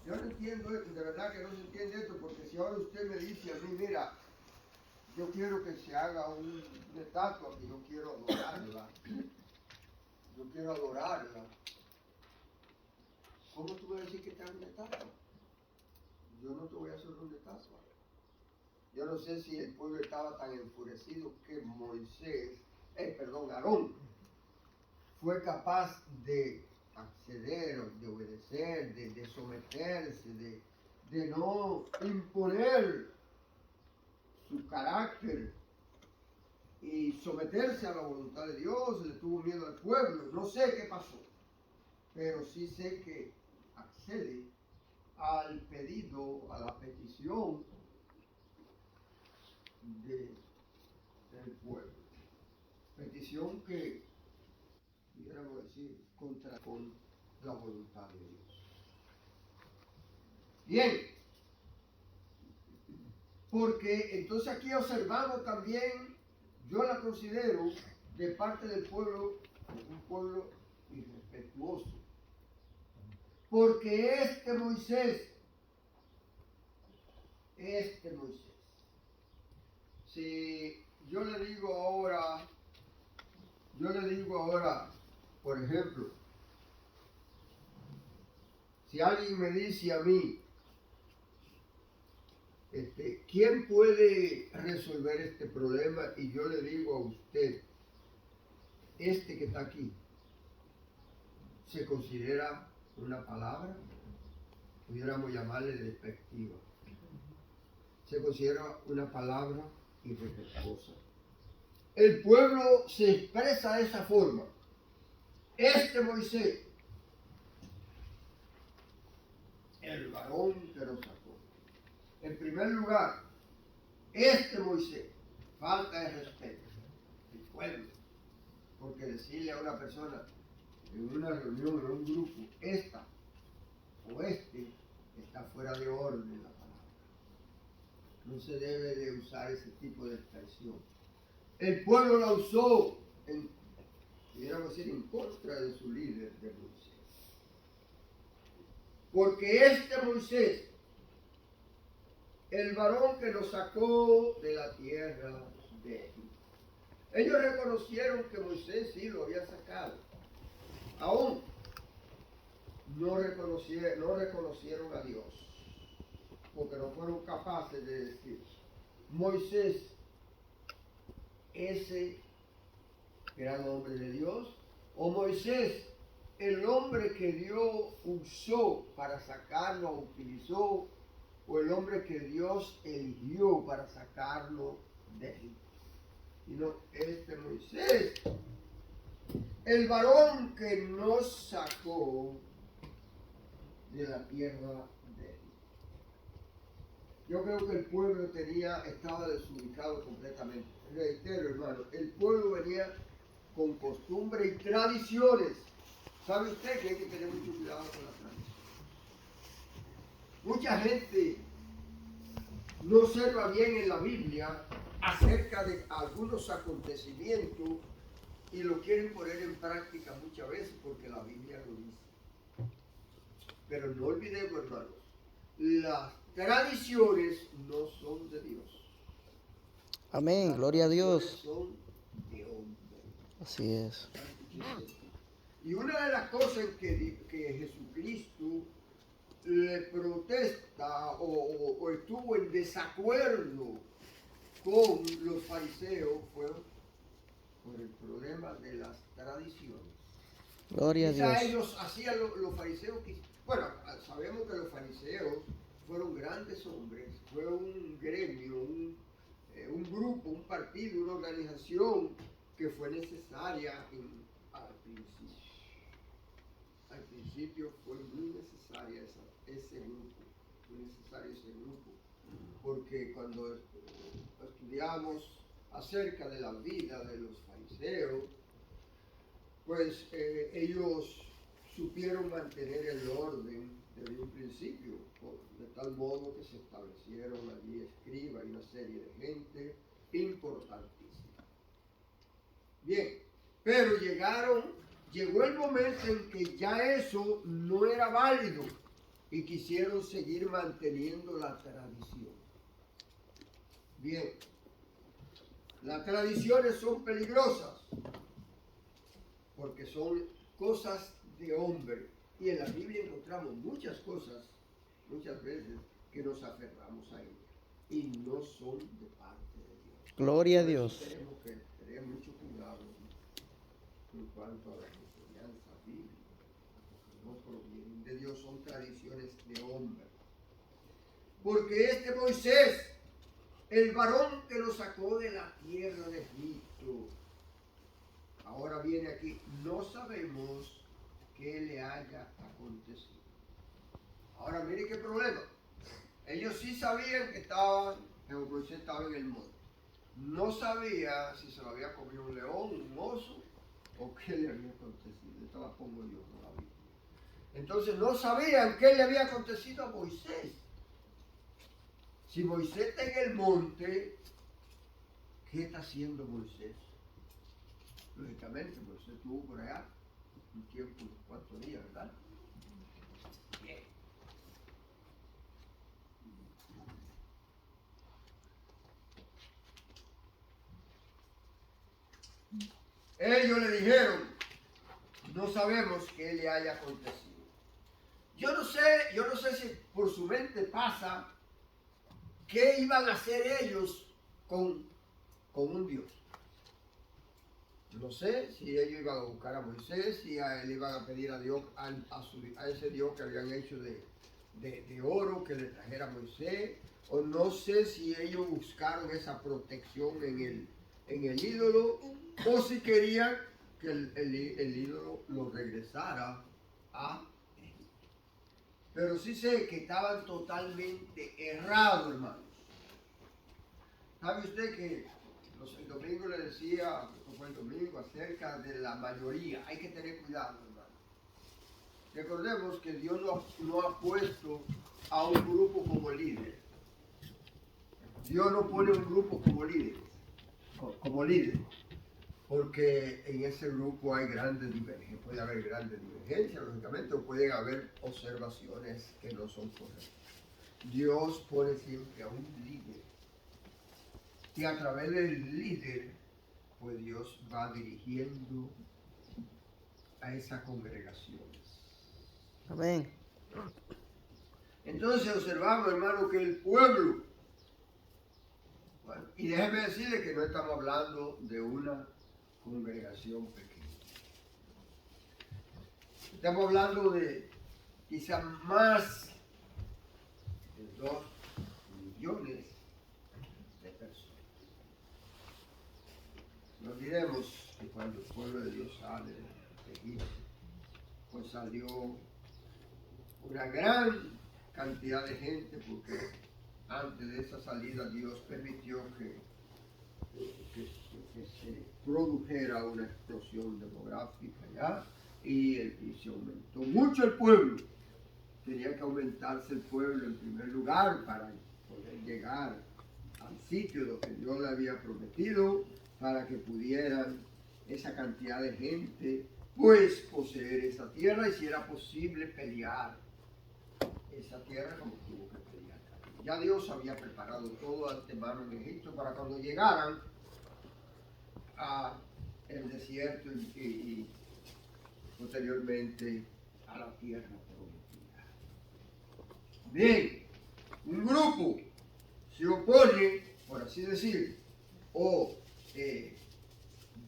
yo no entiendo esto, de verdad que no se entiende esto, porque si ahora usted me dice a mí, mira, yo quiero que se haga una estatua, que yo quiero adorarla, ¿cómo tú vas a decir que te haga una estatua? Yo no te voy a hacer una estatua. Yo no sé si el pueblo estaba tan enfurecido que Aarón, fue capaz de acceder, de obedecer, de someterse, de no imponer su carácter y someterse a la voluntad de Dios. Le tuvo miedo al pueblo, no sé qué pasó, pero sí sé que accede al pedido, a la petición del pueblo. Petición que, pudiéramos decir, con la voluntad de Dios. Bien, porque entonces aquí observamos también, yo la considero de parte del pueblo, un pueblo irrespetuoso. Porque este Moisés, si yo le digo ahora, por ejemplo, si alguien me dice a mí, ¿quién puede resolver este problema? Y yo le digo a usted, que está aquí, ¿se considera una palabra? Pudiéramos llamarle despectiva. Se considera una palabra irrespetuosa. El pueblo se expresa de esa forma. Moisés, el varón que nos sacó. En primer lugar, Moisés, falta de respeto, el pueblo, porque decirle a una persona en una reunión, en un grupo, esta o está fuera de orden la palabra. No se debe de usar ese tipo de expresión. El pueblo la usó, pudiéramos decir, en contra de su líder, de Moisés. Porque Moisés, el varón que nos sacó de la tierra de Egipto. Ellos reconocieron que Moisés sí lo había sacado. Aún no reconocieron a Dios, porque no fueron capaces de decir, Moisés, ese gran hombre de Dios, o Moisés, el hombre que Dios usó para sacarlo, utilizó, o el hombre que Dios eligió para sacarlo de Egipto. Y no, Moisés, el varón que nos sacó de la tierra de Egipto. Yo creo que el pueblo estaba desubicado completamente. Reitero, hermano, el pueblo venía con costumbres y tradiciones. ¿Sabe usted que hay que tener mucho cuidado con las tradiciones? Mucha gente no observa bien en la Biblia acerca de algunos acontecimientos y lo quieren poner en práctica muchas veces porque la Biblia lo dice. Pero no olvidemos, hermanos, las tradiciones no son de Dios. Amén, gloria a Dios. Son de hombre. Así es. Y una de las cosas que Jesucristo le protesta o estuvo en desacuerdo con los fariseos fue por el problema de las tradiciones. Gloria a Dios. Ellos hacían los fariseos bueno, sabemos que los fariseos fueron grandes hombres, fue un gremio, un grupo, un partido, una organización que fue necesaria al principio. Al principio fue muy necesario ese grupo, porque cuando estudiamos acerca de la vida de los fariseos, pues ellos supieron mantener el orden desde un principio, de tal modo que se establecieron allí escribas y una serie de gente importantísima. Bien, pero llegó el momento en que ya eso no era válido. y quisieron seguir manteniendo la tradición. Bien, las tradiciones son peligrosas porque son cosas de hombre. Y en la Biblia encontramos muchas cosas, muchas veces, que nos aferramos a ellas y no son de parte de Dios. Gloria a Por eso Dios. tenemos que tener mucho cuidado en cuanto a las enseñanzas bíblicas, porque no provienen de Dios, son tradiciones de hombre. Porque este Moisés, el varón que lo sacó de la tierra de Egipto, ahora viene aquí, no sabemos qué le haya acontecido. Ahora mire qué problema. Ellos sí sabían que Moisés estaba en el monte. No sabía si se lo había comido un león, un oso, o qué le había acontecido. Esta la pongo yo, no la vi. Entonces no sabían qué le había acontecido a Moisés. Si Moisés está en el monte, ¿qué está haciendo Moisés? Lógicamente, Moisés estuvo por allá un tiempo, unos cuantos días, ¿verdad? Bien. Ellos le dijeron, no sabemos qué le haya acontecido. Yo no sé si por su mente pasa qué iban a hacer ellos con un Dios. Yo no sé si ellos iban a buscar a Moisés, si a él iban a pedir a Dios, a ese Dios que habían hecho de oro que le trajera a Moisés, o no sé si ellos buscaron esa protección en el ídolo, o si querían que el ídolo lo regresara a Egipto. Pero sí sé que estaban totalmente errados, hermanos. ¿Sabe usted que el domingo le decía, esto fue el domingo, acerca de la mayoría? Hay que tener cuidado, hermano. Recordemos que Dios no ha puesto a un grupo como líder. Dios no pone un grupo como líder, porque en ese grupo hay grandes divergencias, puede haber grandes divergencias, lógicamente, o pueden haber observaciones que no son correctas. Dios pone siempre a un líder, y a través del líder, pues Dios va dirigiendo a esas congregaciones. Amén. Entonces observamos, hermano, que el pueblo, bueno, y déjeme decirle que no estamos hablando de una congregación pequeña. Estamos hablando de quizás más de 2 millones de personas. No olvidemos que cuando el pueblo de Dios sale de Egipto, pues salió una gran cantidad de gente, porque antes de esa salida Dios permitió que se produjera una explosión demográfica allá y se aumentó mucho el pueblo. Tenía que aumentarse el pueblo en primer lugar para poder llegar al sitio donde Dios le había prometido, para que pudieran esa cantidad de gente pues poseer esa tierra, y si era posible pelear esa tierra como tuvo que pelear. Ya Dios había preparado todo antemano en Egipto para cuando llegaran a el desierto y posteriormente a la tierra prometida. Bien, un grupo se opone, por así decir, o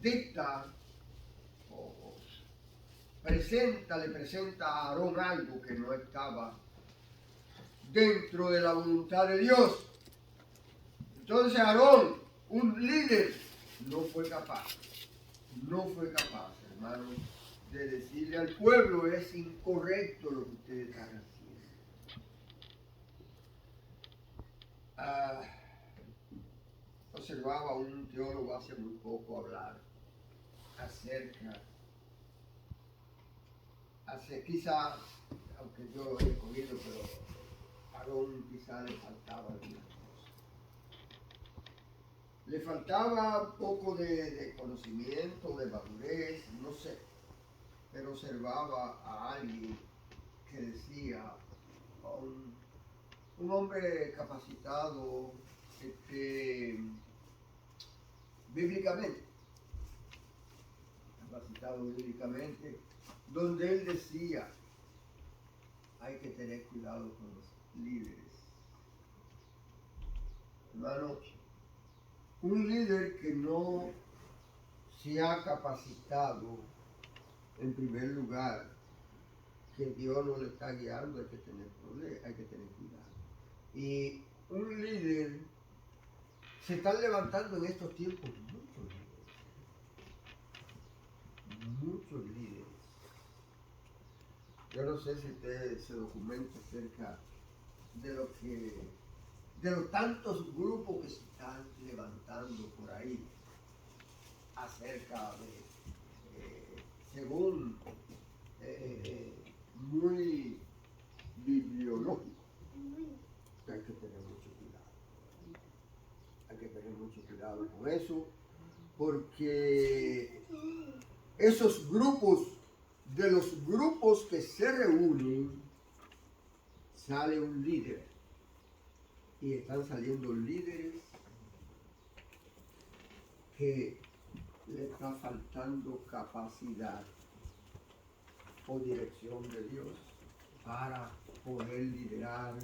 dicta o le presenta a Aarón algo que no estaba dentro de la voluntad de Dios. Entonces Aarón, un líder, no fue capaz, hermano, de decirle al pueblo: es incorrecto lo que ustedes están haciendo. Observaba un teólogo hace muy poco hablar acerca, quizá, aunque yo lo he comido, pero a Aarón quizá le faltaba alguna cosa. Le faltaba un poco de conocimiento, de madurez, no sé, pero observaba a alguien que decía: un hombre capacitado bíblicamente, donde él decía, hay que tener cuidado con los líderes. Hermano, un líder que no se ha capacitado, en primer lugar, que Dios no le está guiando, hay que tener problemas, hay que tener cuidado. Y un líder, se están levantando en estos tiempos muchos líderes. Yo no sé si usted se documenta acerca de los tantos grupos que se están levantando por ahí acerca de, según muy bibliológico. Hay que tener mucho cuidado. Hay que tener mucho cuidado con eso, porque esos grupos, de los grupos que se reúnen, sale un líder. Y están saliendo líderes que le está faltando capacidad o dirección de Dios para poder liderar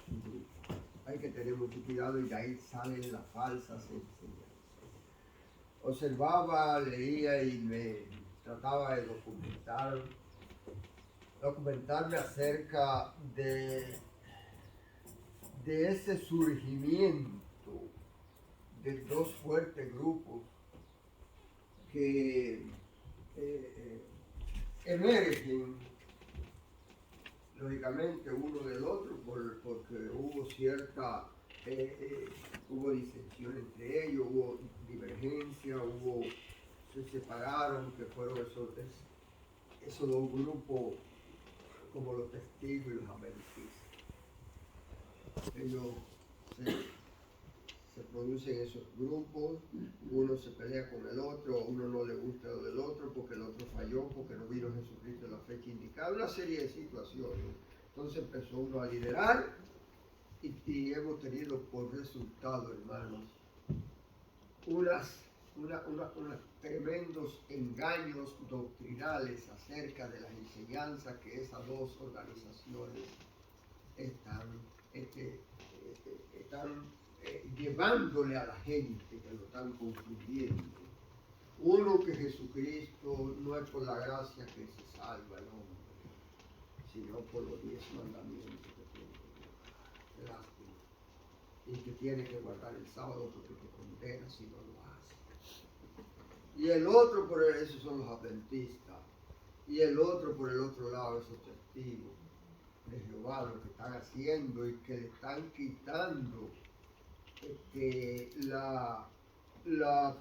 su grupo. Hay que tener mucho cuidado y de ahí salen las falsas enseñanzas. Observaba, leía y me trataba de documentarme acerca de ese surgimiento de dos fuertes grupos que emergen lógicamente uno del otro porque hubo cierta hubo disensión entre ellos, hubo divergencia, se separaron, que fueron esos dos grupos como los testigos y los adventistas. Ellos se producen esos grupos, uno se pelea con el otro, uno no le gusta lo del otro porque el otro falló, porque no vino Jesucristo en la fecha indicada, una serie de situaciones. Entonces empezó uno a liderar y hemos tenido por resultado, hermanos, unos tremendos engaños doctrinales acerca de las enseñanzas que esas dos organizaciones están llevándole a la gente, que lo están confundiendo. Uno, que Jesucristo no es por la gracia que se salva el hombre, sino por los 10 mandamientos que tiene Dios. Lástima. Y que tiene que guardar el sábado porque te condena si no lo hace. Y el otro, esos son los adventistas. Y el otro, por el otro lado, esos testigos de Jehová, lo que están haciendo y que le están quitando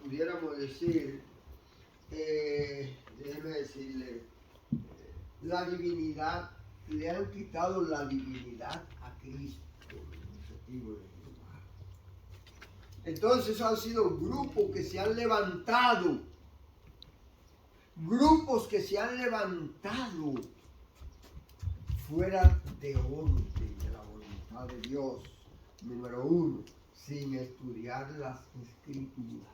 pudiéramos decir, déjeme decirle, la divinidad, le han quitado la divinidad a Cristo, el testigo de Jehová. Entonces han sido grupos que se han levantado, fuera de orden de la voluntad de Dios, número uno, sin estudiar las escrituras,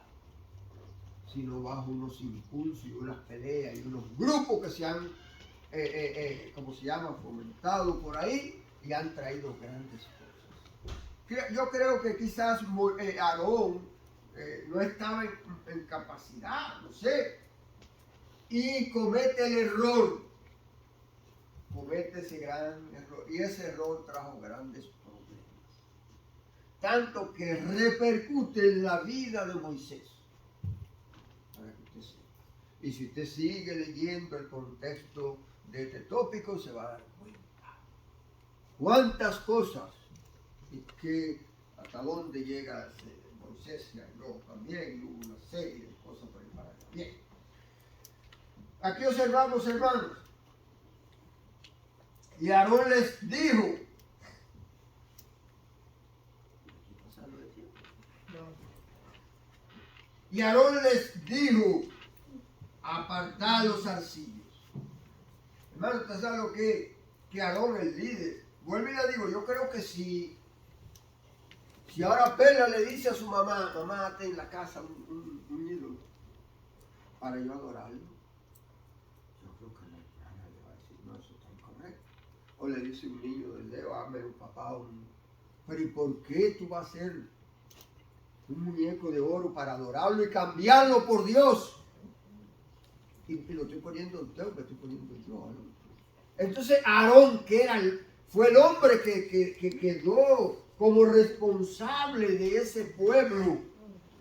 sino bajo unos impulsos y unas peleas y unos grupos que se han, fomentado por ahí y han traído grandes cosas. Yo creo que quizás Aarón no estaba en capacidad, no sé, y comete ese gran error, y ese error trajo grandes problemas, tanto que repercute en la vida de Moisés, para que usted sepa. Y si usted sigue leyendo el contexto de este tópico, se va a dar cuenta cuántas cosas y que hasta dónde llega Moisés y Aarón también, y hubo una serie de cosas por ahí para allá. Bien, aquí observamos, hermanos, y Aarón les dijo, apartad los zarcillos. Hermano, ¿usted sabe lo que Aarón, el líder, vuelvo y le digo, yo creo que si ahora Pela le dice a su mamá, mamá, hazte en la casa un ídolo para yo adorarlo, yo creo que la Ana le va a decir, no, eso está incorrecto. O le dice un niño del Leo, hazme un papá, pero ¿y por qué tú vas a hacer un muñeco de oro para adorarlo y cambiarlo por Dios? Y lo estoy poniendo usted, lo estoy poniendo yo, ¿no? Entonces Aarón, que fue el hombre que quedó como responsable de ese pueblo,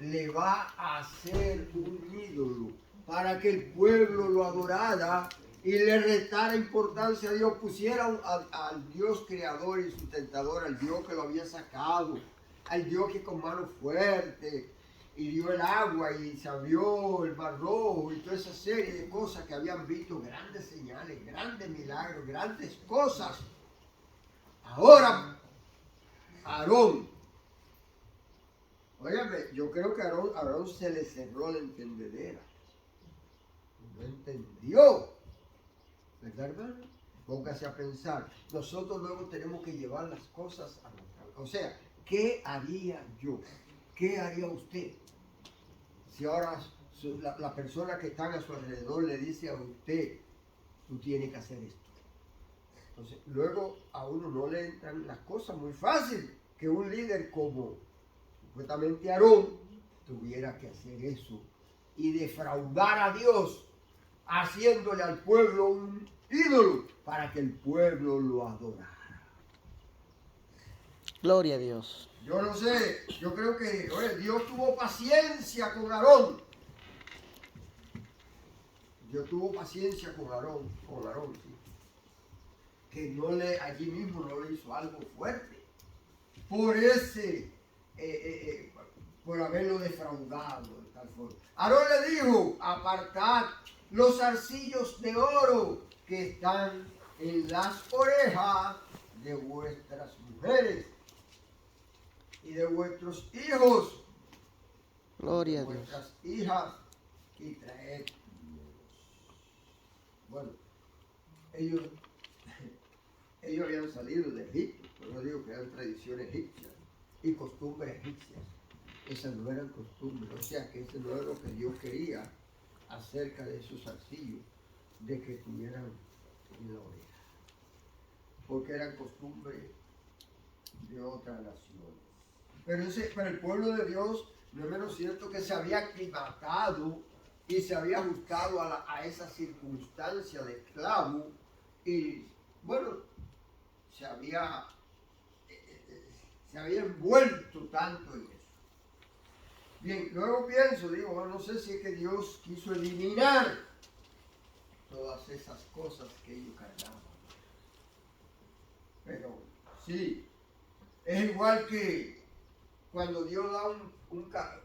le va a hacer un ídolo para que el pueblo lo adorara y le restara importancia a Dios, pusiera al Dios creador y sustentador, al Dios que lo había sacado, al Dios que con mano fuerte y dio el agua y se abrió el mar rojo y toda esa serie de cosas que habían visto, grandes señales, grandes milagros, grandes cosas. Ahora, Aarón, óigame, yo creo que a Aarón se le cerró la entendedera. No entendió, ¿verdad, hermano? Póngase a pensar. Nosotros luego tenemos que llevar las cosas a nuestra. O sea, ¿qué haría yo? ¿Qué haría usted? Si ahora la persona que está a su alrededor le dice a usted, tú tienes que hacer esto. Entonces, luego a uno no le entran las cosas muy fácil que un líder como supuestamente Aarón tuviera que hacer eso y defraudar a Dios haciéndole al pueblo un ídolo para que el pueblo lo adorara. Gloria a Dios. Yo no sé, yo creo que Dios tuvo paciencia con Aarón. Dios tuvo paciencia con Aarón, sí. Que allí mismo no le hizo algo fuerte. Por haberlo defraudado de tal forma. Aarón le dijo, apartad los zarcillos de oro que están en las orejas de vuestras mujeres y de vuestros hijos, Gloria a de Dios. vuestras hijas, y traedlos. Bueno, ellos habían salido de Egipto, pero digo que eran tradiciones egipcias y costumbres egipcias. Esas no eran costumbres, o sea que ese no era lo que Dios quería acerca de esos zarcillos, de que tuvieran en la oreja, porque eran costumbres de otras naciones. Pero el pueblo de Dios no es menos cierto que se había aclimatado y se había ajustado a esa circunstancia de esclavo y bueno, se había envuelto tanto en eso. Bien, luego pienso, digo, no sé si es que Dios quiso eliminar todas esas cosas que ellos cargaban. Pero sí, es igual que cuando Dios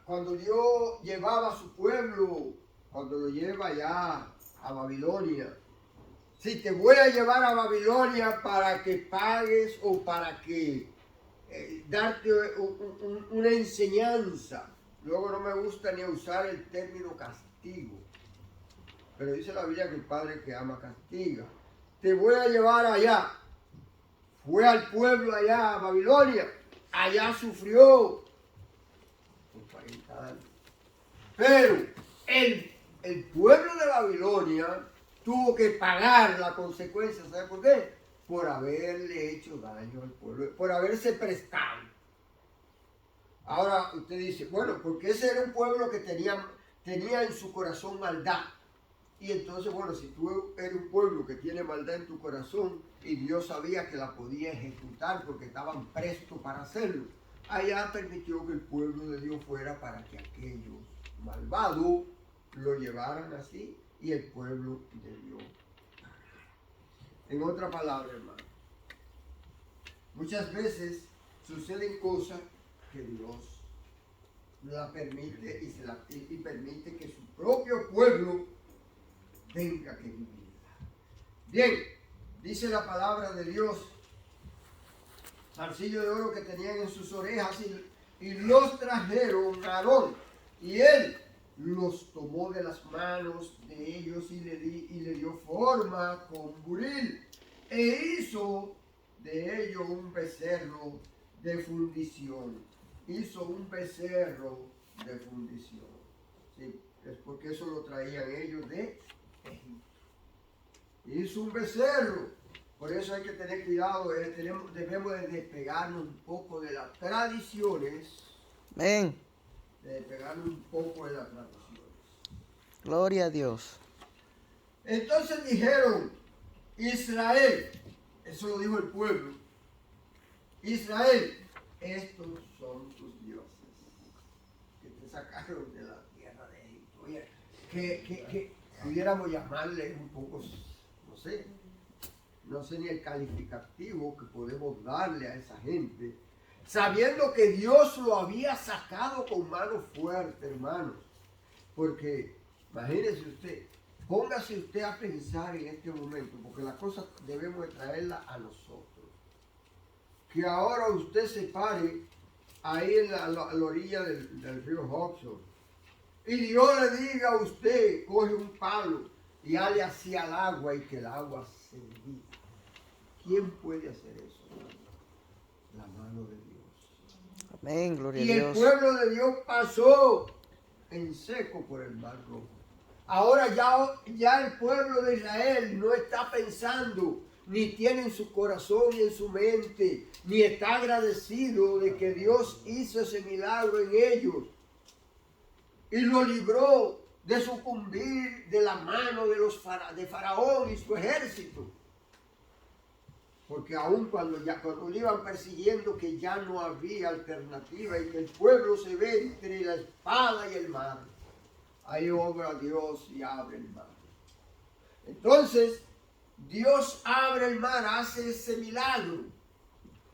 cuando Dios llevaba a su pueblo, cuando lo lleva ya a Babilonia. Si te voy a llevar a Babilonia para que pagues o para que darte una enseñanza. Luego no me gusta ni usar el término castigo, pero dice la Biblia que el Padre que ama castiga. Te voy a llevar allá. Fue al pueblo allá a Babilonia. Allá sufrió por 40 años. Pero el pueblo de Babilonia tuvo que pagar la consecuencia. ¿Sabe por qué? Por haberle hecho daño al pueblo, por haberse prestado. Ahora usted dice, bueno, porque ese era un pueblo que tenía en su corazón maldad. Y entonces, bueno, si tú eres un pueblo que tiene maldad en tu corazón y Dios sabía que la podía ejecutar porque estaban prestos para hacerlo, allá permitió que el pueblo de Dios fuera para que aquellos malvados lo llevaran así y el pueblo de Dios. En otra palabra, hermano, muchas veces suceden cosas que Dios la permite y permite que su propio pueblo tenga que vivir. Bien, dice la palabra de Dios, zarcillo de oro que tenían en sus orejas y los trajeron a Aarón y él los tomó de las manos de ellos y le dio forma con buril e hizo de ellos un becerro de fundición. Hizo un becerro de fundición. Sí, es porque eso lo traían ellos de Egipto. Hizo un becerro. Por eso hay que tener cuidado. Debemos de despegarnos un poco de las tradiciones. Amén. De despegarnos un poco de las tradiciones. Gloria a Dios. Entonces dijeron, Israel, eso lo dijo el pueblo, Israel, estos son tus dioses, que te sacaron de la tierra de Egipto. Oye, que pudiéramos llamarle un poco, no sé ni el calificativo que podemos darle a esa gente, sabiendo que Dios lo había sacado con mano fuerte, hermanos, porque imagínese usted, póngase usted a pensar en este momento, porque las cosas debemos de traerlas a nosotros. Que ahora usted se pare ahí en la orilla del río Hudson y Dios le diga a usted, coge un palo y hale hacia el agua y que el agua se divida. ¿Quién puede hacer eso? La mano de Dios. Amén, gloria a Y el Dios. pueblo de Dios pasó en seco por el mar rojo. Ahora ya el pueblo de Israel no está pensando, ni tiene en su corazón ni en su mente, ni está agradecido de que Dios hizo ese milagro en ellos y lo libró de sucumbir de la mano de Faraón y su ejército. Porque aun cuando lo iban persiguiendo, que ya no había alternativa y que el pueblo se ve entre la espada y el mar, ahí obra Dios y abre el mar. Entonces, Dios abre el mar, hace ese milagro.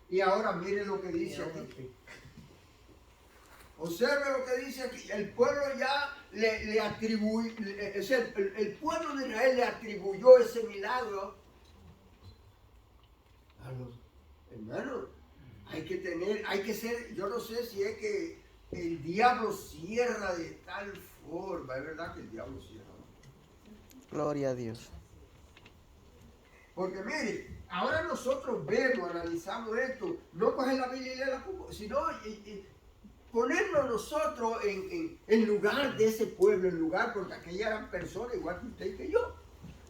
Y ahora mire lo que dice aquí. Observe lo que dice aquí. El pueblo ya le atribuyó, el pueblo de Israel le atribuyó ese milagro a los hermanos. Hay que ser, yo no sé si es que el diablo cierra de tal forma, es verdad que el diablo cierra. Gloria a Dios. Porque mire, ahora nosotros vemos, analizamos esto, no coger la Biblia y leerla, sino ponernos nosotros en lugar de ese pueblo, en lugar, porque aquellas eran personas igual que usted y que yo.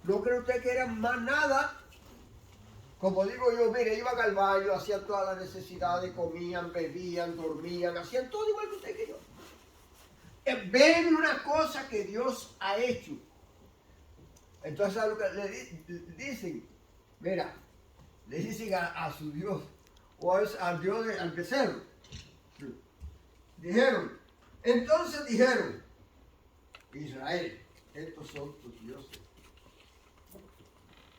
No cree usted que eran más nada. Como digo yo, mire, iban al baño, hacían todas las necesidades, comían, bebían, dormían, hacían todo igual que usted y que yo. Ven una cosa que Dios ha hecho. Entonces, ¿sabes lo que le dicen? Mira, le dicen a su Dios, o al Dios al becerro. Entonces dijeron, Israel, estos son tus dioses.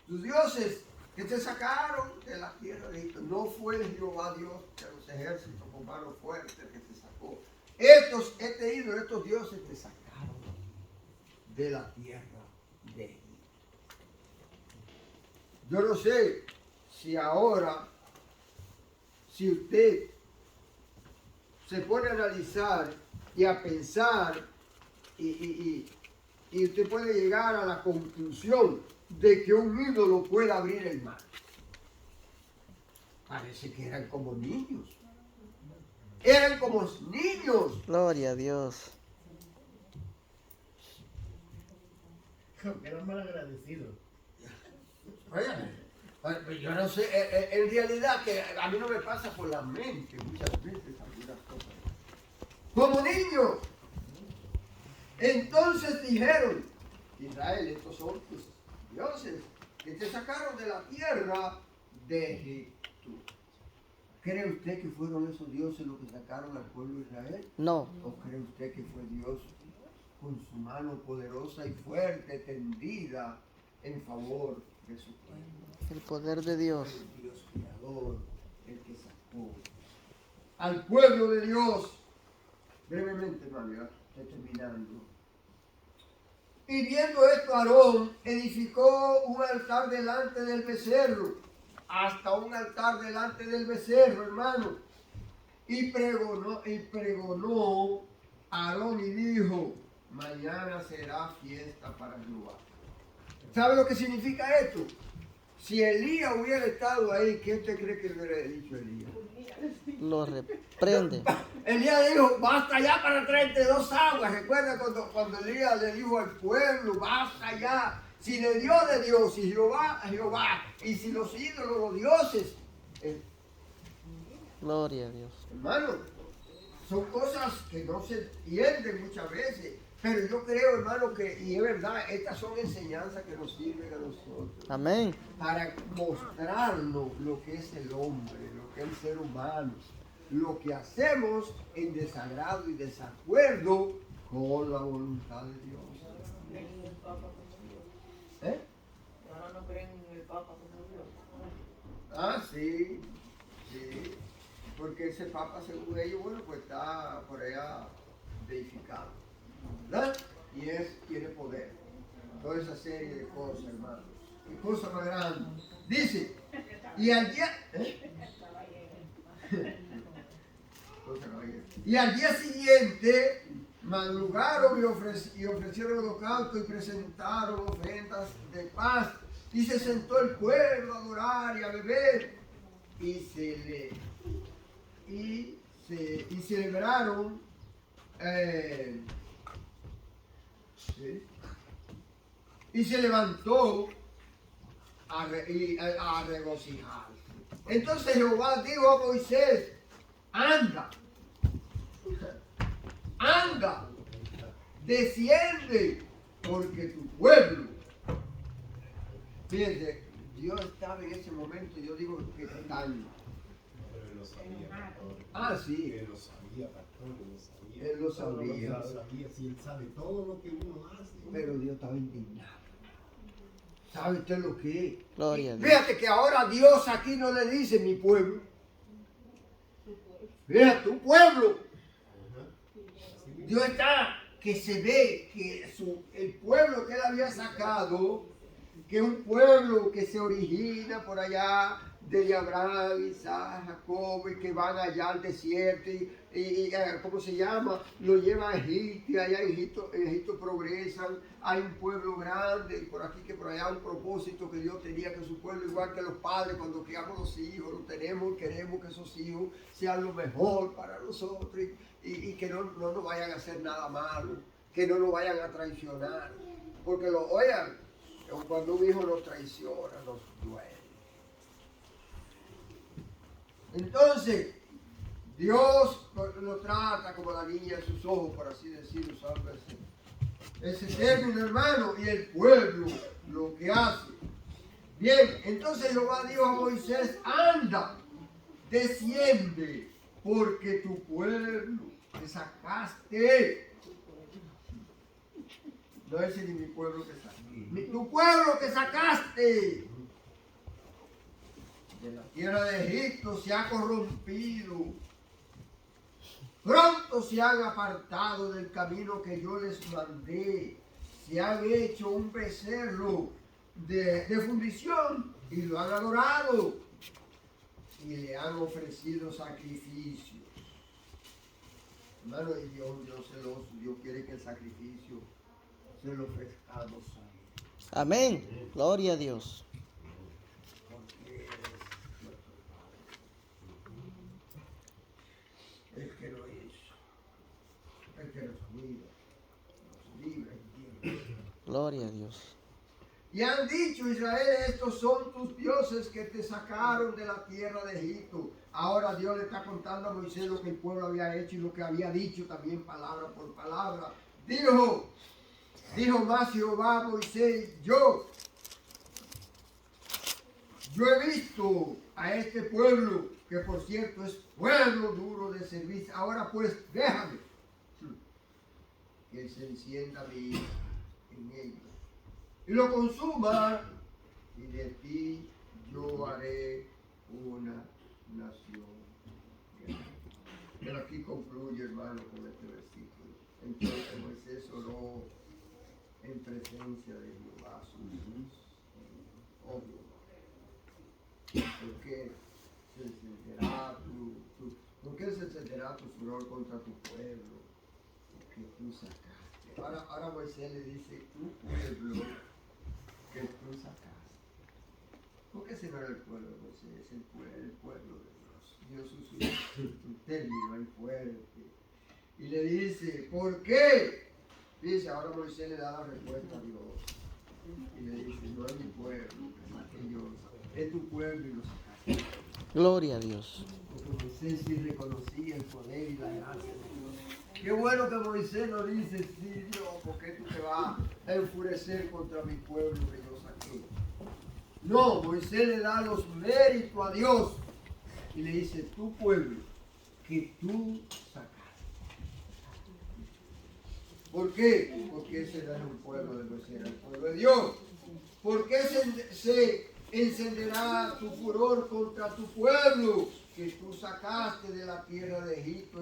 Tus dioses que te sacaron de la tierra de Egipto. No fue el Jehová Dios de los ejércitos con mano fuerte que te sacó. Estos dioses te sacaron de la tierra de Egipto. Yo no sé si ahora, si usted se pone a analizar y a pensar y usted puede llegar a la conclusión de que un ídolo puede abrir el mar. Parece que eran como niños. Eran como niños. Gloria a Dios. Eran mal agradecidos. Oye, yo no sé, en realidad que a mí no me pasa por la mente muchas veces algunas cosas. Como niños. Entonces dijeron, Israel, estos son tus dioses que te sacaron de la tierra de Egipto. ¿Cree usted que fueron esos dioses los que sacaron al pueblo de Israel? No. ¿O cree usted que fue Dios con su mano poderosa y fuerte tendida en favor de su pueblo? El poder de Dios. El Dios creador, el que sacó al pueblo de Dios. Brevemente, hermano, ya estoy terminando. Y viendo esto, Aarón edificó un altar delante del becerro, hasta un altar delante del becerro, hermano. Y pregonó Aarón y dijo, mañana será fiesta para Jehová. ¿Sabe lo que significa esto? Si Elías hubiera estado ahí, ¿qué usted cree que le hubiera dicho Elías? Lo reprende. Elías dijo, basta ya para 32 aguas. Recuerda cuando Elías le dijo al pueblo, basta ya. Si de Dios, si Jehová, a Jehová. Y si los ídolos, los dioses. Gloria a Dios. Hermano, son cosas que no se entienden muchas veces. Pero yo creo, hermano, y es verdad, estas son enseñanzas que nos sirven a nosotros. Amén. Para mostrarnos lo que es el hombre, lo que es el ser humano, lo que hacemos en desagrado y desacuerdo con la voluntad de Dios. ¿Eh? Ahora no creen en el Papa como Dios. Ah, sí, sí, porque ese Papa, según ellos, bueno, pues está por allá deificado, ¿verdad? Y tiene poder. Toda esa serie de cosas, hermanos. Y cosas más grandes. Dice, y al día... Y al día siguiente madrugaron y ofrecieron holocausto y presentaron ofrendas de paz. Y se sentó el pueblo a adorar y a beber. Y celebraron ¿sí? Y se levantó a regocijarse. Entonces Jehová dijo a Moisés, anda, desciende, porque tu pueblo. Fíjense, Dios estaba en ese momento, yo digo que tan. Pero él lo sabía, pastor. Ah, sí. Él lo sabía, pastor, él lo sabía. Él lo sabía. Él lo sabía, si él sabe todo lo que uno hace. Pero Dios estaba indignado. ¿Sabe usted lo que es? Gloria a Dios. Fíjate que ahora Dios aquí no le dice mi pueblo. Fíjate, tu pueblo. Dios está, que se ve que el pueblo que él había sacado, que es un pueblo que se origina por allá de Abraham, Isaac, Jacob, y que van allá al desierto y ¿cómo se llama? Lo llevan a Egipto, y allá en Egipto progresan, hay un pueblo grande, y por aquí que por allá un propósito que Dios tenía, que su pueblo, igual que los padres, cuando criamos los hijos, los tenemos, queremos que esos hijos sean lo mejor para nosotros, y que no nos vayan a hacer nada malo, que no nos vayan a traicionar, porque oigan, cuando un hijo nos traiciona, nos duele. Entonces, Dios lo trata como la niña de sus ojos, por así decirlo, usando ese término, hermano, y el pueblo lo que hace. Bien, entonces Jehová dijo a Moisés, anda, desciende, porque tu pueblo que sacaste, no es ni mi pueblo que sacaste, tu pueblo que sacaste de la tierra de Egipto se ha corrompido. Pronto se han apartado del camino que yo les mandé. Se han hecho un becerro de fundición y lo han adorado. Y le han ofrecido sacrificios. Hermano, y Dios celoso, Dios quiere que el sacrificio se lo ofrezcamos a Él. Amén. Gloria a Dios. El que lo hizo, el que nos cuida, nos libra y tiene. Gloria a Dios. Y han dicho, Israel, estos son tus dioses que te sacaron de la tierra de Egipto. Ahora Dios le está contando a Moisés lo que el pueblo había hecho y lo que había dicho también palabra por palabra. Dijo más Jehová a Moisés, yo he visto a este pueblo, que por cierto es pueblo duro de servicio. Ahora pues déjame que se encienda mi ira en ellos y lo consuma, y de ti yo haré una nación grande. Pero aquí concluye, hermano, con este versículo. Entonces Moisés oró en presencia de Jehová su Dios. Oh Jehová, porque se encenderá porque se encenderá tu furor contra tu pueblo, que tú sacaste. Ahora Moisés le dice, tu pueblo que tú sacaste. Porque ese no era el pueblo de Moisés, el pueblo de Dios. Dios usó un término ahí fuerte. Y le dice, ¿por qué? Dice, ahora Moisés le da la respuesta a Dios. Y le dice, no es mi pueblo, es yo. Es tu pueblo y lo sacaste. Gloria a Dios. Porque Moisés sí reconocía el poder y la gracia de Dios. Qué bueno que Moisés no dice, sí, Dios, ¿por qué tú te vas a enfurecer contra mi pueblo que yo saqué? No, Moisés le da los méritos a Dios y le dice, tu pueblo que tú sacaste. ¿Por qué? Porque ese no era un pueblo de Moisés, era el pueblo de Dios. ¿Por qué se encenderá tu furor contra tu pueblo que tú sacaste de la tierra de Egipto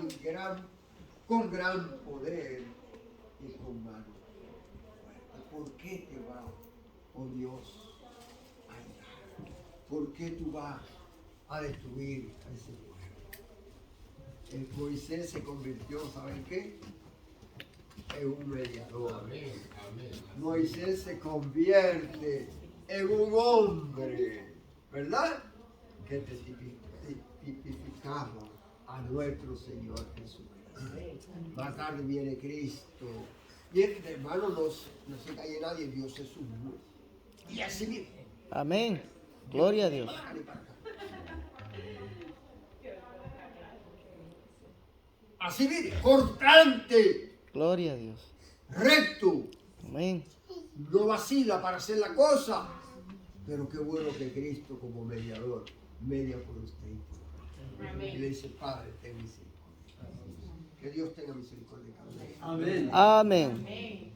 con gran poder y con mano fuerte? ¿Por qué te va, oh Dios, a ayudar? ¿Por qué tú vas a destruir a ese pueblo? El Moisés se convirtió, ¿saben qué? En un mediador. Amén, amén. Moisés se convierte en un hombre, ¿verdad? Que tipificaba a nuestro Señor Jesucristo. Más tarde viene Cristo. Y hermano, no se calle nadie, Dios es uno. Y así mismo. Amén. Gloria a Dios. Así mismo, cortante, Gloria a Dios. recto, Amén. no vacila para hacer la cosa. Pero qué bueno que Cristo como mediador media por usted y por mí. Y le dice, Padre, ten misericordia. Que Dios tenga misericordia de cada uno. Amén.